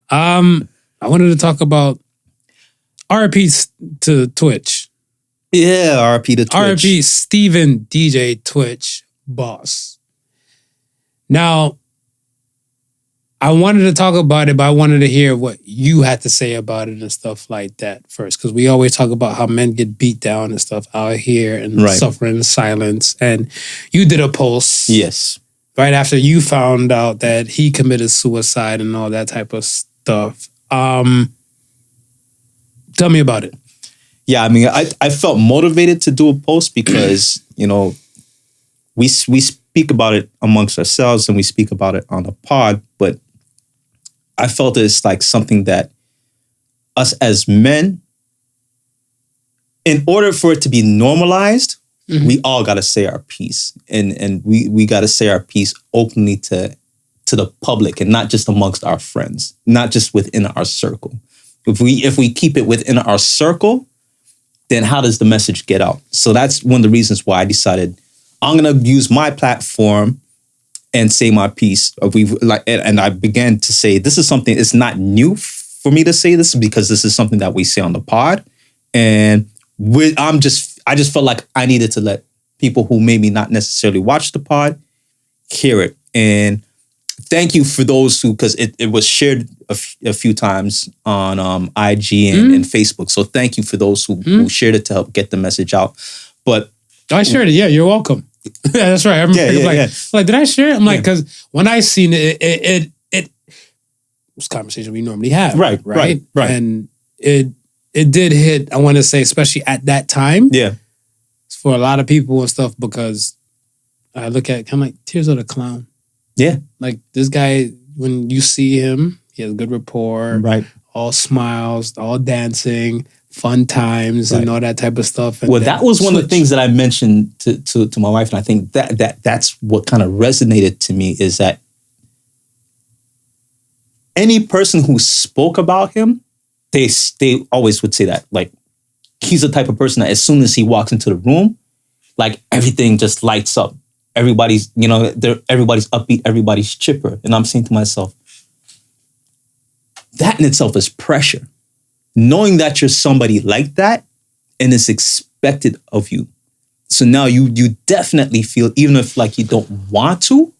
I wanted to talk about RIP to Twitch. Yeah, RIP to Twitch. RIP Steven DJ Twitch boss. Now, I wanted to talk about it, but I wanted to hear what you had to say about it and stuff like that first. Because we always talk about how men get beat down and stuff out here and suffering in silence. And you did a post. Yes. Right after you found out that he committed suicide and all that type of stuff. Tell me about it. Yeah, I mean, I felt motivated to do a post because, you know, we speak about it amongst ourselves and we speak about it on the pod, but I felt it's like something that us as men, in order for it to be normalized, we all got to say our piece. And we got to say our piece openly to the public and not just amongst our friends, not just within our circle. If we keep it within our circle, then how does the message get out? So that's one of the reasons why I decided I'm going to use my platform and say my piece. And I began to say, this is something, it's not new for me to say this because this is something that we say on the pod. And I just felt like I needed to let people who maybe not necessarily watch the pod hear it. And thank you for those who, because it was shared a few times on IG and Facebook. So thank you for those who shared it to help get the message out. But I shared it. Yeah, you're welcome. Yeah, that's right. I'm like, did I share it? I'm like, because when I seen it was a conversation we normally have. Right. And it did hit, I want to say, especially at that time. Yeah. For a lot of people and stuff, because I look at kind of like Tears of the Clown. Yeah. Like this guy, when you see him, he has good rapport. Right. All smiles, all dancing, fun times, and all that type of stuff. And well, that was one of the things that I mentioned to my wife, and I think that's what kind of resonated to me is that any person who spoke about him, they always would say that. Like, he's the type of person that as soon as he walks into the room, like everything just lights up. Everybody's, everybody's upbeat, everybody's chipper. And I'm saying to myself, that in itself is pressure. Knowing that you're somebody like that and it's expected of you. So now you definitely feel, even if like you don't want to,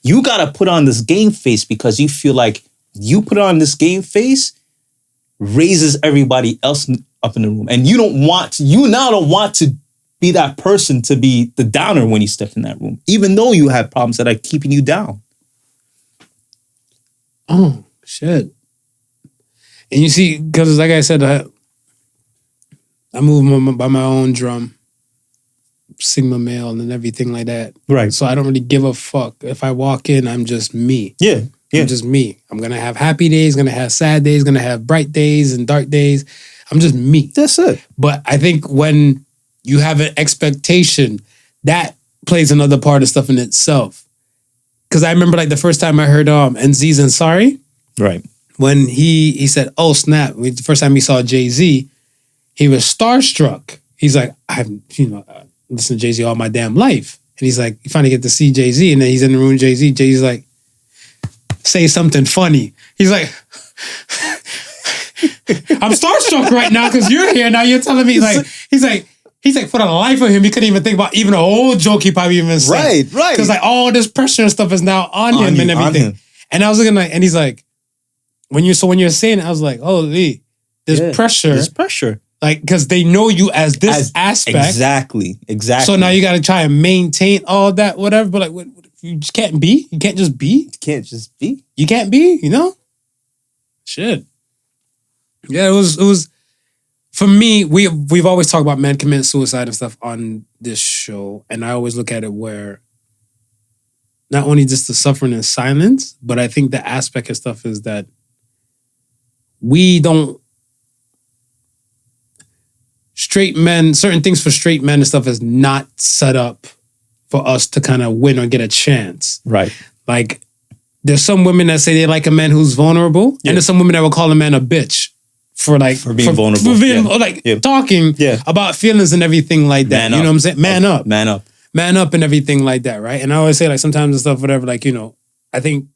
you got to put on this game face because you feel like you put on this game face raises everybody else up in the room. And you now don't want to be that person to be the downer when you step in that room, even though you have problems that are keeping you down. Oh, shit. And you see, because like I said, I move by my own drum, Sigma male and everything like that. Right. So I don't really give a fuck. If I walk in, I'm just me. Yeah. I'm just me. I'm going to have happy days, going to have sad days, going to have bright days and dark days. I'm just me. That's it. But I think when you have an expectation, that plays another part of stuff in itself. Because I remember like the first time I heard NZ's and Sorry. Right. When he said, oh, snap. The first time he saw Jay-Z, he was starstruck. He's like, I've listened to Jay-Z all my damn life. And he's like, you finally get to see Jay-Z. And then he's in the room with Jay-Z. Jay-Z's like, say something funny. He's like, I'm starstruck right now because you're here. Now you're telling me, like, he's like, for the life of him, he couldn't even think about even an old joke he probably even said. Right. Because like all this pressure and stuff is now on him and everything. And I was looking like, and he's like, when you're saying it, I was like, holy, there's pressure. There's pressure. Like, because they know you as this aspect. Exactly. So now you got to try and maintain all that, whatever. But like, you just can't be? You can't just be? You can't just be? You can't be, Shit. Yeah, it was for me, we've always talked about men committing suicide and stuff on this show. And I always look at it where not only just the suffering in silence, but I think the aspect of stuff is that straight men, certain things for straight men and stuff is not set up for us to kind of win or get a chance. Right. Like, there's some women that say they like a man who's vulnerable, and there's some women that will call a man a bitch for being vulnerable. For being, talking about feelings and everything like that. You know what I'm saying? Man up. Man up. Man up and everything like that, right? And I always say, like, sometimes and stuff, whatever, like, I think